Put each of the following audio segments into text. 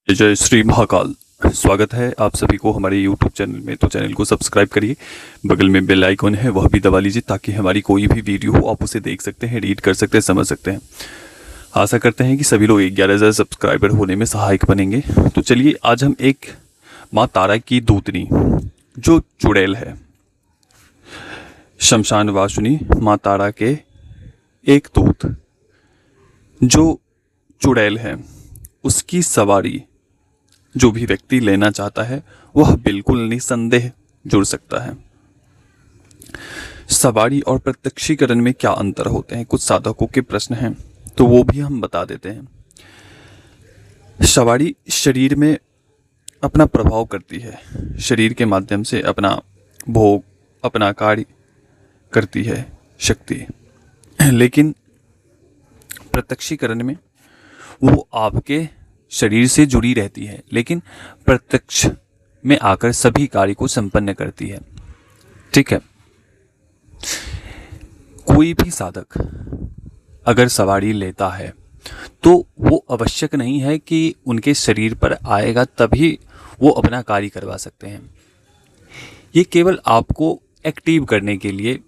जय श्री महाकाल। स्वागत है आप सभी को हमारे YouTube चैनल में। तो चैनल को सब्सक्राइब करिए, बगल में बेल आइकन है वह भी दबा लीजिए ताकि हमारी कोई भी वीडियो हो आप उसे देख सकते हैं, रीड कर सकते हैं, समझ सकते हैं। आशा करते हैं कि सभी लोग 11,000 सब्सक्राइबर होने में सहायक बनेंगे। तो चलिए आज हम एक माँ तारा की दूतनी जो चुड़ैल है, शमशान वासुनी माँ तारा के एक दूत जो चुड़ैल है, उसकी सवारी जो भी व्यक्ति लेना चाहता है वह बिल्कुल निसंदेह जुड़ सकता है। सवारी और प्रत्यक्षीकरण में क्या अंतर होते हैं, कुछ साधकों के प्रश्न हैं तो वो भी हम बता देते हैं। सवारी शरीर में अपना प्रभाव करती है, शरीर के माध्यम से अपना भोग, अपना कार्य करती है शक्ति, लेकिन प्रत्यक्षीकरण में वो आपके शरीर से जुड़ी रहती है, लेकिन प्रत्यक्ष में आकर सभी कार्य को संपन्न करती है। ठीक है। कोई भी साधक अगर सवारी लेता है तो वो आवश्यक नहीं है कि उनके शरीर पर आएगा तभी वो अपना कार्य करवा सकते हैं। ये केवल आपको एक्टिव करने के लिए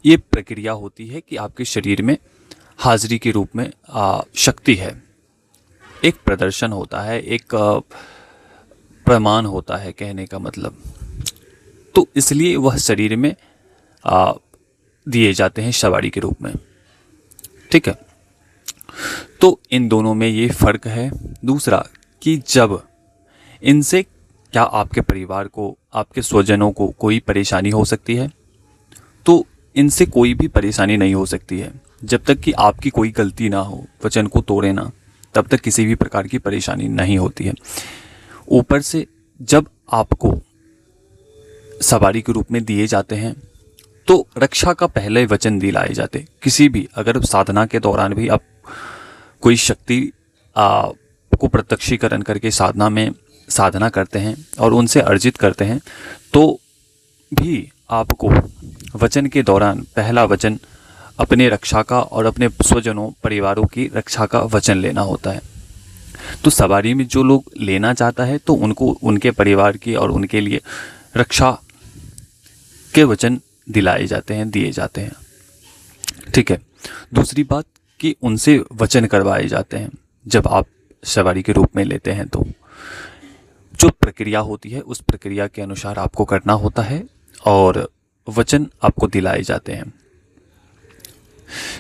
ये प्रक्रिया होती है कि आपके शरीर में हाजिरी के रूप में शक्ति है, एक प्रदर्शन होता है, एक प्रमाण होता है कहने का मतलब। तो इसलिए वह शरीर में दिए जाते हैं सवारी के रूप में। ठीक है। तो इन दोनों में ये फर्क है। दूसरा कि जब इनसे क्या आपके परिवार को, आपके स्वजनों को कोई परेशानी हो सकती है, तो इनसे कोई भी परेशानी नहीं हो सकती है जब तक कि आपकी कोई गलती ना हो, वचन को तोड़े ना, तब तक किसी भी प्रकार की परेशानी नहीं होती है। ऊपर से जब आपको सवारी के रूप में दिए जाते हैं तो रक्षा का पहले वचन दिलाए जाते। किसी भी अगर साधना के दौरान भी आप कोई शक्ति को प्रत्यक्षीकरण करके साधना में साधना करते हैं और उनसे अर्जित करते हैं तो भी आपको वचन के दौरान पहला वचन अपने रक्षा का और अपने स्वजनों, परिवारों की रक्षा का वचन लेना होता है। तो सवारी में जो लोग लेना चाहता है तो उनको उनके परिवार की और उनके लिए रक्षा के वचन दिलाए जाते हैं, दिए जाते हैं। ठीक है। दूसरी बात कि उनसे वचन करवाए जाते हैं। जब आप सवारी के रूप में लेते हैं तो जो प्रक्रिया होती है उस प्रक्रिया के अनुसार आपको करना होता है और वचन आपको दिलाए जाते हैं।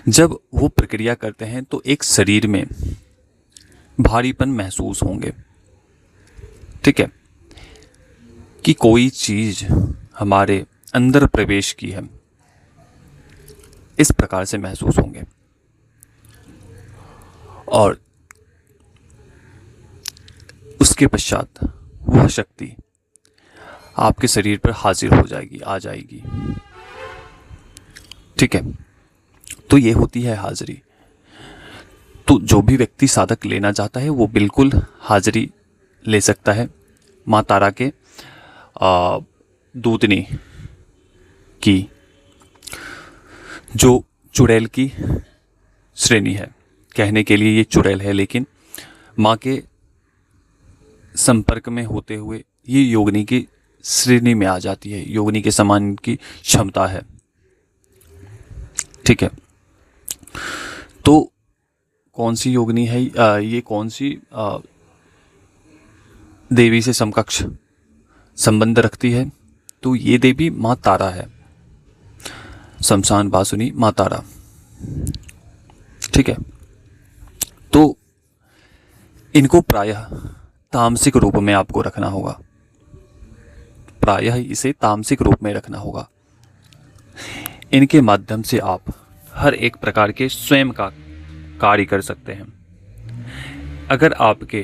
जब वो प्रक्रिया करते हैं तो एक शरीर में भारीपन महसूस होंगे। ठीक है। कि कोई चीज हमारे अंदर प्रवेश की है, इस प्रकार से महसूस होंगे और उसके पश्चात वह शक्ति आपके शरीर पर हाजिर हो जाएगी, आ जाएगी। ठीक है। तो ये होती है हाजिरी। तो जो भी व्यक्ति साधक लेना चाहता है वो बिल्कुल हाजिरी ले सकता है माँ तारा के दूतनी की, जो चुड़ैल की श्रेणी है। कहने के लिए ये चुड़ैल है, लेकिन माँ के संपर्क में होते हुए ये योगिनी की श्रेणी में आ जाती है, योगिनी के समान की क्षमता है। ठीक है। तो कौन सी योगिनी है ये, कौन सी देवी से समकक्ष संबंध रखती है, तो ये देवी माँ तारा है, शमशान वासुनी माँ तारा। ठीक है। तो इनको प्रायः तामसिक रूप में आपको रखना होगा, प्रायः इसे तामसिक रूप में रखना होगा। इनके माध्यम से आप हर एक प्रकार के स्वयं का कार्य कर सकते हैं। अगर आपके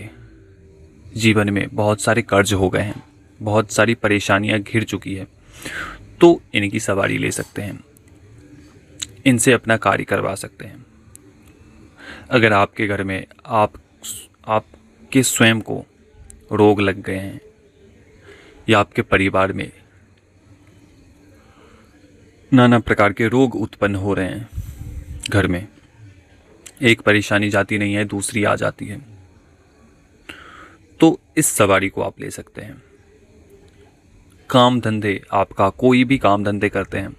जीवन में बहुत सारे कर्ज हो गए हैं, बहुत सारी परेशानियां घिर चुकी है, तो इनकी सवारी ले सकते हैं, इनसे अपना कार्य करवा सकते हैं। अगर आपके घर में आपके स्वयं को रोग लग गए हैं या आपके परिवार में नाना प्रकार के रोग उत्पन्न हो रहे हैं, घर में एक परेशानी जाती नहीं है दूसरी आ जाती है, तो इस सवारी को आप ले सकते हैं। काम धंधे, आपका कोई भी काम धंधे करते हैं,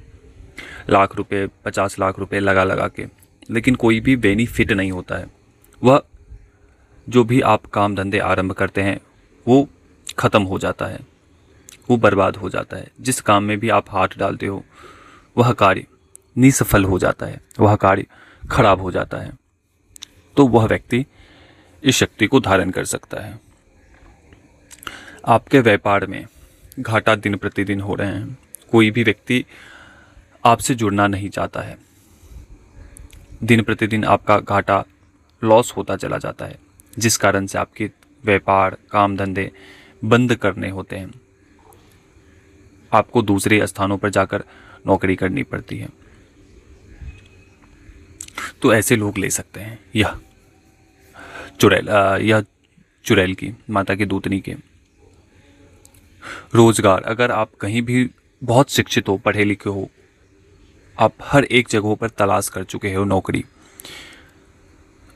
लाख रुपए 50 लाख रुपए लगा के, लेकिन कोई भी बेनिफिट नहीं होता है। वह जो भी आप काम धंधे आरंभ करते हैं वो ख़त्म हो जाता है, वो बर्बाद हो जाता है। जिस काम में भी आप हाथ डालते हो वह कार्य निसफल हो जाता है, वह कार्य खराब हो जाता है। तो वह व्यक्ति इस शक्ति को धारण कर सकता है। आपके व्यापार में घाटा दिन प्रतिदिन हो रहे हैं, कोई भी व्यक्ति आपसे जुड़ना नहीं चाहता है, दिन प्रतिदिन आपका घाटा लॉस होता चला जाता है, जिस कारण से आपके व्यापार काम धंधे बंद करने होते हैं, आपको दूसरे स्थानों पर जाकर नौकरी करनी पड़ती है। तो ऐसे लोग ले सकते हैं यह चुड़ैल की, माता की दूतनी के। रोजगार, अगर आप कहीं भी बहुत शिक्षित हो, पढ़े लिखे हो, आप हर एक जगहों पर तलाश कर चुके हो नौकरी,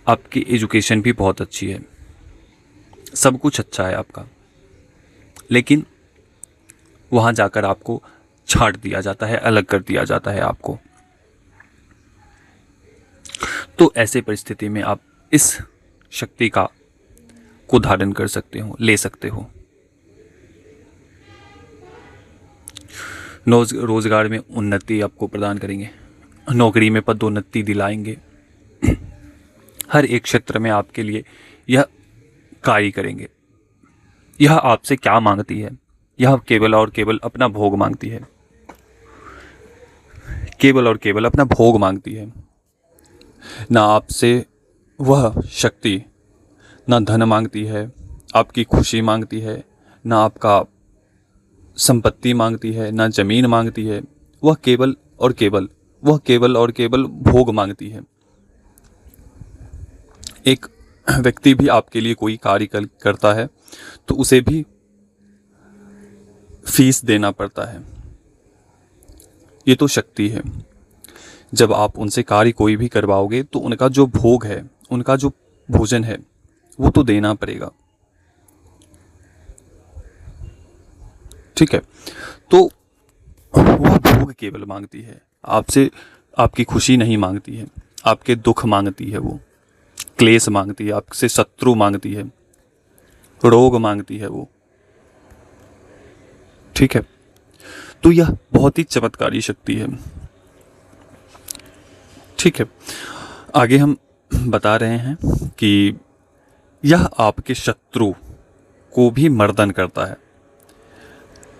आपकी एजुकेशन भी बहुत अच्छी है, सब कुछ अच्छा है आपका, लेकिन वहां जाकर आपको छांट दिया जाता है, अलग कर दिया जाता है आपको। तो ऐसे परिस्थिति में आप इस शक्ति को धारण कर सकते हो, ले सकते हो। रोजगार में उन्नति आपको प्रदान करेंगे, नौकरी में पदोन्नति दिलाएंगे, हर एक क्षेत्र में आपके लिए यह कार्य करेंगे। यह आपसे क्या मांगती है? यह केवल और केवल अपना भोग मांगती है, केवल और केवल अपना भोग मांगती है। ना आपसे वह शक्ति ना धन मांगती है, आपकी खुशी मांगती है, ना आपका संपत्ति मांगती है, ना जमीन मांगती है। वह केवल और केवल भोग मांगती है। एक व्यक्ति भी आपके लिए कोई कार्य करता है तो उसे भी फीस देना पड़ता है। ये तो शक्ति है। जब आप उनसे कार्य कोई भी करवाओगे तो उनका जो भोग है, उनका जो भोजन है, वो तो देना पड़ेगा। ठीक है, तो वह भोग केवल मांगती है, आपसे आपकी खुशी नहीं मांगती है, आपके दुख मांगती है, वो क्लेश मांगती है, आपसे शत्रु मांगती है, रोग मांगती है वो। ठीक है, तो यह बहुत ही चमत्कारी शक्ति है। ठीक है, आगे हम बता रहे हैं कि यह आपके शत्रु को भी मर्दन करता है,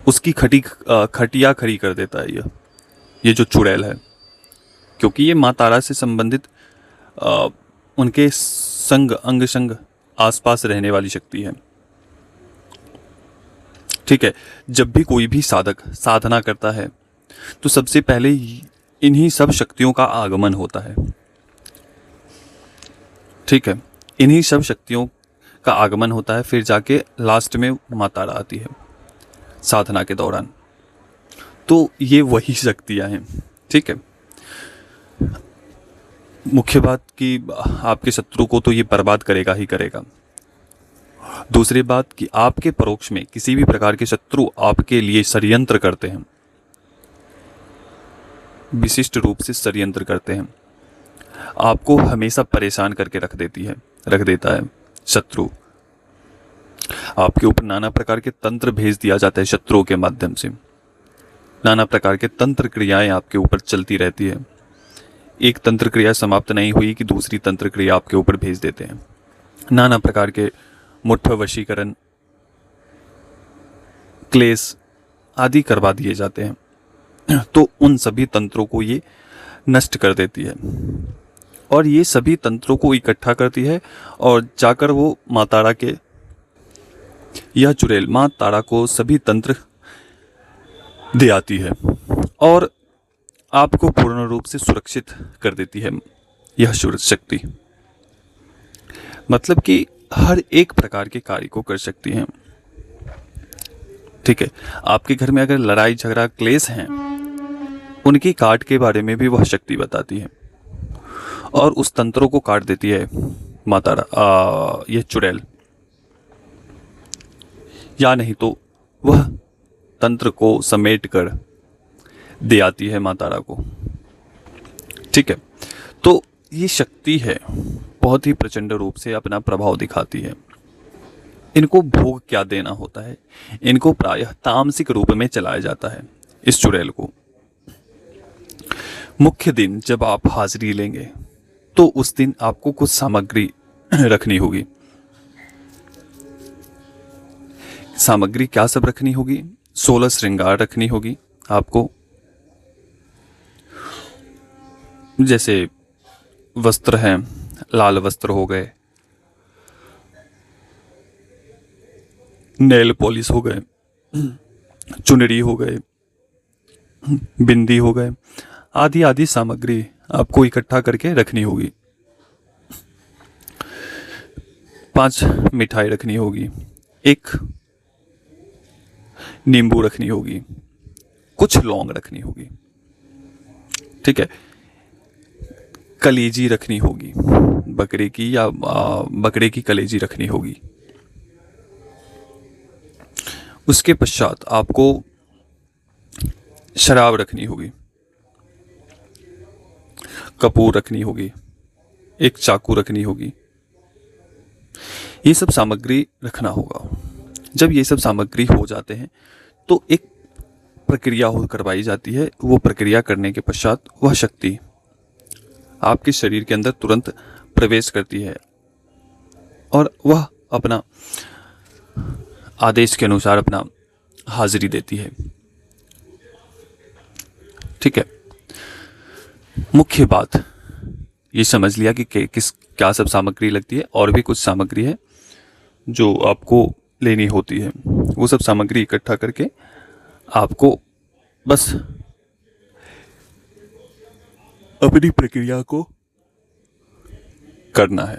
उसकी खटिया खड़ी कर देता है ये जो चुड़ैल है, क्योंकि ये माँ तारा से संबंधित उनके अंग संग आसपास रहने वाली शक्ति है। ठीक है, जब भी कोई भी साधक साधना करता है तो सबसे पहले इन्हीं सब शक्तियों का आगमन होता है। ठीक है, इन्हीं सब शक्तियों का आगमन होता है, फिर जाके लास्ट में माँ तारा आती है साधना के दौरान। तो ये वही शक्तियां हैं। ठीक है, मुख्य बात कि आपके शत्रु को तो ये बर्बाद करेगा ही करेगा। दूसरी बात कि आपके परोक्ष में किसी भी प्रकार के शत्रु आपके लिए षड्यंत्र करते हैं, विशिष्ट रूप से षड्यंत्र करते हैं, आपको हमेशा परेशान करके रख देता है शत्रु। आपके ऊपर नाना प्रकार के तंत्र भेज दिया जाता है शत्रुओं के माध्यम से, नाना प्रकार के तंत्र क्रियाएं आपके ऊपर चलती रहती है। एक तंत्र क्रिया समाप्त नहीं हुई कि दूसरी तंत्र क्रिया आपके ऊपर भेज देते हैं। नाना प्रकार के मुट्ठ वशीकरण, क्लेश आदि करवा दिए जाते हैं। तो उन सभी तंत्रों को ये नष्ट कर देती है और ये सभी तंत्रों को इकट्ठा करती है और जाकर वो माँ तारा के, यह चुड़ैल माँ तारा को सभी तंत्र दे आती है और आपको पूर्ण रूप से सुरक्षित कर देती है यह शक्ति। मतलब कि हर एक प्रकार के कार्य को कर सकती है। ठीक है, आपके घर में अगर लड़ाई झगड़ा क्लेश हैं, उनकी काट के बारे में भी वह शक्ति बताती है और उस तंत्रों को काट देती है माँ तारा, यह चुड़ैल। या नहीं तो वह तंत्र को समेट कर दे आती है माँ तारा को। ठीक है, तो ये शक्ति है, बहुत ही प्रचंड रूप से अपना प्रभाव दिखाती है। इनको भोग क्या देना होता है, इनको प्रायः तामसिक रूप में चलाया जाता है इस चुड़ैल को। मुख्य दिन जब आप हाजिरी लेंगे तो उस दिन आपको कुछ सामग्री रखनी होगी। सामग्री क्या सब रखनी होगी? 16 श्रृंगार रखनी होगी आपको, जैसे वस्त्र हैं, लाल वस्त्र हो गए, नेल पॉलिश हो गए, चुनरी हो गए, बिंदी हो गए, आदि आदि सामग्री आपको इकट्ठा करके रखनी होगी। 5 मिठाई रखनी होगी, 1 नींबू रखनी होगी, कुछ लौंग रखनी होगी। ठीक है, कलेजी रखनी होगी, बकरे की या बकरे की कलेजी रखनी होगी। उसके पश्चात आपको शराब रखनी होगी, कपूर रखनी होगी, 1 चाकू रखनी होगी। ये सब सामग्री रखना होगा। जब ये सब सामग्री हो जाते हैं तो एक प्रक्रिया हो करवाई जाती है। वो प्रक्रिया करने के पश्चात वह शक्ति आपके शरीर के अंदर तुरंत प्रवेश करती है और वह अपना आदेश के अनुसार अपना हाजिरी देती है। ठीक है, मुख्य बात ये समझ लिया कि क्या सब सामग्री लगती है, और भी कुछ सामग्री है जो आपको लेनी होती है। वो सब सामग्री इकट्ठा करके आपको बस अपनी प्रक्रिया को करना है।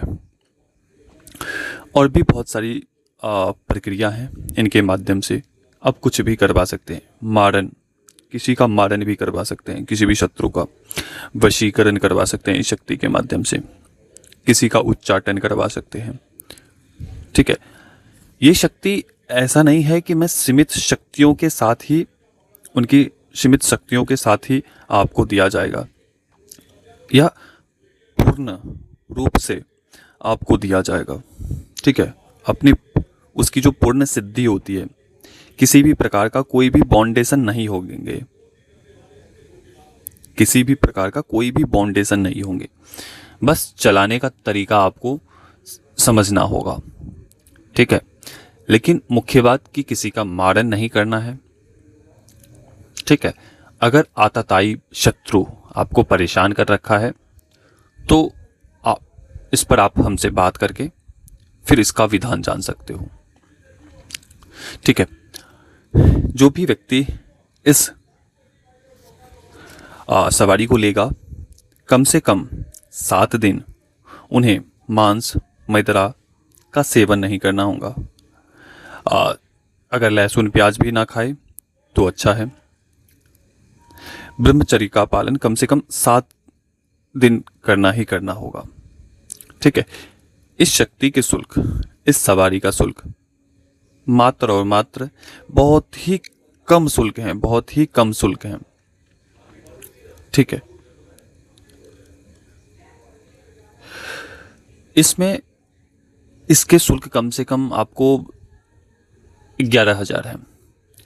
और भी बहुत सारी प्रक्रिया हैं, इनके माध्यम से आप कुछ भी करवा सकते हैं। मारन, किसी का मारन भी करवा सकते हैं, किसी भी शत्रु का वशीकरण करवा सकते हैं इस शक्ति के माध्यम से, किसी का उच्चाटन करवा सकते हैं। ठीक है, ये शक्ति ऐसा नहीं है कि मैं सीमित शक्तियों के साथ ही, उनकी सीमित शक्तियों के साथ ही आपको दिया जाएगा, या पूर्ण रूप से आपको दिया जाएगा। ठीक है, अपनी उसकी जो पूर्ण सिद्धि होती है, किसी भी प्रकार का कोई भी बाउंडेशन नहीं होंगे, किसी भी प्रकार का कोई भी बाउंडेशन नहीं होंगे। बस चलाने का तरीका आपको समझना होगा। ठीक है, लेकिन मुख्य बात कि किसी का मारन नहीं करना है। ठीक है, अगर आतताई शत्रु आपको परेशान कर रखा है तो इस पर आप हमसे बात करके फिर इसका विधान जान सकते हो। ठीक है, जो भी व्यक्ति इस सवारी को लेगा, कम से कम 7 दिन उन्हें मांस मैदा का सेवन नहीं करना होगा। अगर लहसुन प्याज भी ना खाए तो अच्छा है। ब्रह्मचर्य का पालन कम से कम 7 दिन करना ही करना होगा। ठीक है, इस शक्ति के शुल्क, इस सवारी का शुल्क मात्र और मात्र बहुत ही कम शुल्क हैं, बहुत ही कम शुल्क हैं। ठीक है, इसमें इसके शुल्क कम से कम आपको 11,000 है।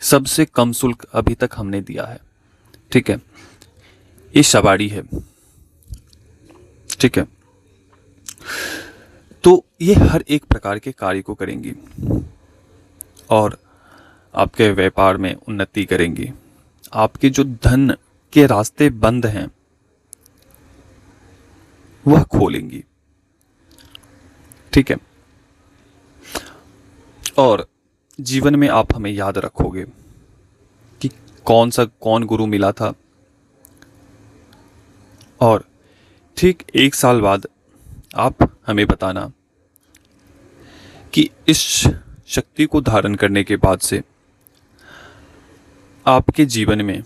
सबसे कम शुल्क अभी तक हमने दिया है। ठीक है, ये सवारी है। ठीक है, तो ये हर एक प्रकार के कार्य को करेंगी और आपके व्यापार में उन्नति करेंगी। आपके जो धन के रास्ते बंद हैं वह खोलेंगी। ठीक है, और जीवन में आप हमें याद रखोगे कि कौन गुरु मिला था, और ठीक 1 साल बाद आप हमें बताना कि इस शक्ति को धारण करने के बाद से आपके जीवन में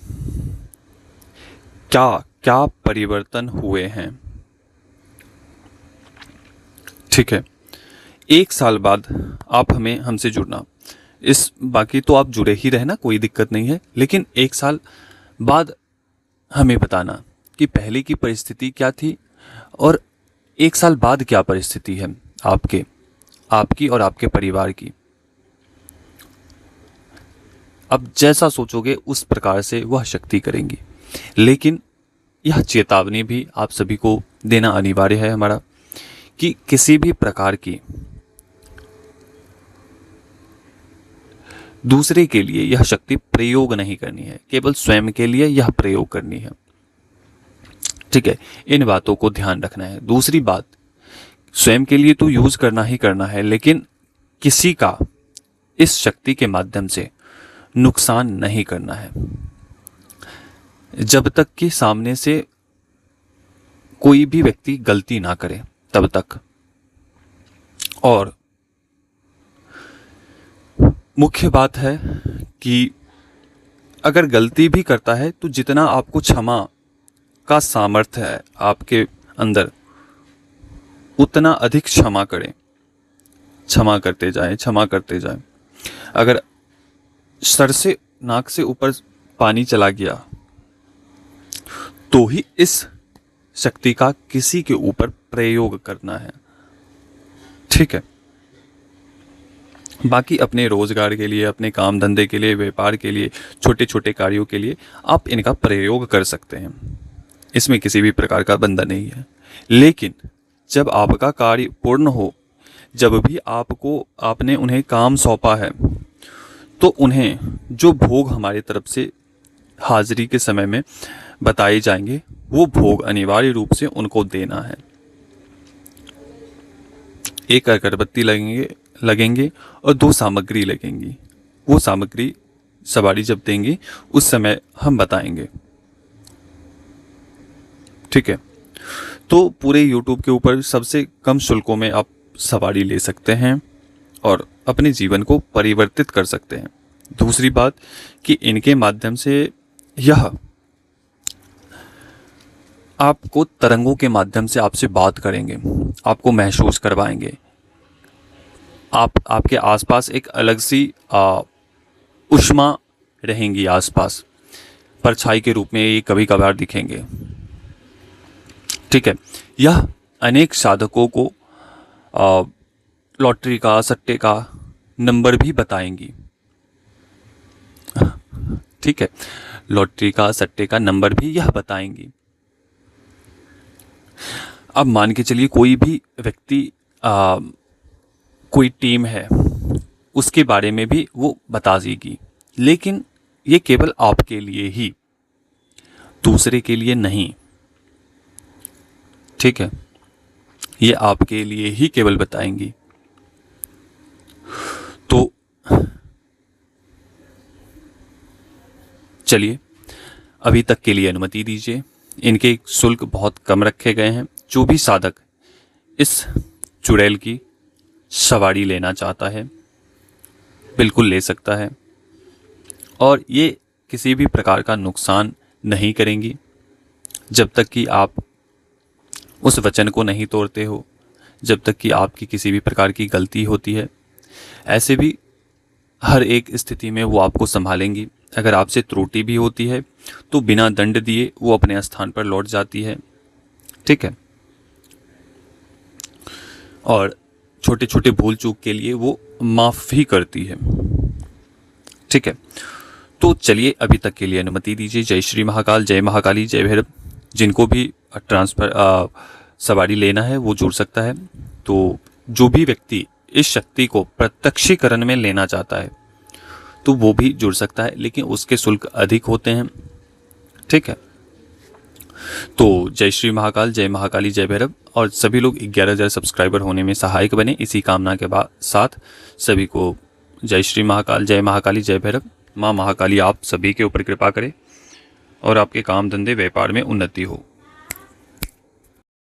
क्या क्या परिवर्तन हुए हैं। ठीक है, 1 साल बाद आप हमसे जुड़ना। इस बाकी तो आप जुड़े ही रहना, कोई दिक्कत नहीं है, लेकिन 1 साल बाद हमें बताना कि पहले की परिस्थिति क्या थी और 1 साल बाद क्या परिस्थिति है आपकी और आपके परिवार की। अब जैसा सोचोगे उस प्रकार से वह शक्ति करेंगी। लेकिन यह चेतावनी भी आप सभी को देना अनिवार्य है हमारा कि किसी भी प्रकार की दूसरे के लिए यह शक्ति प्रयोग नहीं करनी है, केवल स्वयं के लिए यह प्रयोग करनी है। ठीक है, इन बातों को ध्यान रखना है। दूसरी बात, स्वयं के लिए तो यूज करना ही करना है, लेकिन किसी का इस शक्ति के माध्यम से नुकसान नहीं करना है जब तक कि सामने से कोई भी व्यक्ति गलती ना करे तब तक। और मुख्य बात है कि अगर गलती भी करता है तो जितना आपको क्षमा का सामर्थ्य है आपके अंदर, उतना अधिक क्षमा करें, क्षमा करते जाएं, क्षमा करते जाएं। अगर सर से नाक से ऊपर पानी चला गया तो ही इस शक्ति का किसी के ऊपर प्रयोग करना है। ठीक है, बाकी अपने रोजगार के लिए, अपने काम धंधे के लिए, व्यापार के लिए, छोटे छोटे कार्यों के लिए आप इनका प्रयोग कर सकते हैं, इसमें किसी भी प्रकार का बंधन नहीं है। लेकिन जब आपका कार्य पूर्ण हो, जब भी आपने उन्हें काम सौंपा है, तो उन्हें जो भोग हमारी तरफ से हाजिरी के समय में बताए जाएंगे, वो भोग अनिवार्य रूप से उनको देना है। 1 अगरबत्ती लगेंगे और 2 सामग्री लगेंगी। वो सामग्री सवारी जब देंगे उस समय हम बताएंगे। ठीक है, तो पूरे YouTube के ऊपर सबसे कम शुल्कों में आप सवारी ले सकते हैं और अपने जीवन को परिवर्तित कर सकते हैं। दूसरी बात कि इनके माध्यम से यह आपको तरंगों के माध्यम से आपसे बात करेंगे, आपको महसूस करवाएंगे। आपके आसपास एक अलग सी ऊष्मा रहेंगी आसपास, परछाई के रूप में ये कभी कभार दिखेंगे। ठीक है, यह अनेक साधकों को लॉटरी का, सट्टे का नंबर भी बताएंगी। ठीक है, लॉटरी का, सट्टे का नंबर भी यह बताएंगी। अब मान के चलिए कोई भी व्यक्ति, कोई टीम है, उसके बारे में भी वो बता देगी, लेकिन ये केवल आपके लिए ही, दूसरे के लिए नहीं। ठीक है, ये आपके लिए ही केवल बताएंगी। तो चलिए अभी तक के लिए अनुमति दीजिए। इनके शुल्क बहुत कम रखे गए हैं। जो भी साधक इस चुड़ैल की सवारी लेना चाहता है बिल्कुल ले सकता है, और ये किसी भी प्रकार का नुकसान नहीं करेंगी जब तक कि आप उस वचन को नहीं तोड़ते हो, जब तक कि आपकी किसी भी प्रकार की गलती होती है। ऐसे भी हर एक स्थिति में वो आपको संभालेंगी। अगर आपसे त्रुटि भी होती है तो बिना दंड दिए वो अपने स्थान पर लौट जाती है। ठीक है, और छोटे छोटे भूल चूक के लिए वो माफ भी करती है। ठीक है, तो चलिए अभी तक के लिए अनुमति दीजिए। जय श्री महाकाल, जय महाकाली, जय भैरव। जिनको भी सवारी लेना है वो जुड़ सकता है। तो जो भी व्यक्ति इस शक्ति को प्रत्यक्षीकरण में लेना चाहता है तो वो भी जुड़ सकता है, लेकिन उसके शुल्क अधिक होते हैं। ठीक है, तो जय श्री महाकाल, जय महाकाली, जय भैरव। और सभी लोग 11,000 सब्सक्राइबर होने में सहायक बने, इसी कामना के साथ सभी को जय श्री महाकाल, जय महाकाली, जय भैरव। माँ महाकाली आप सभी के ऊपर कृपा करे और आपके काम धंधे व्यापार में उन्नति हो।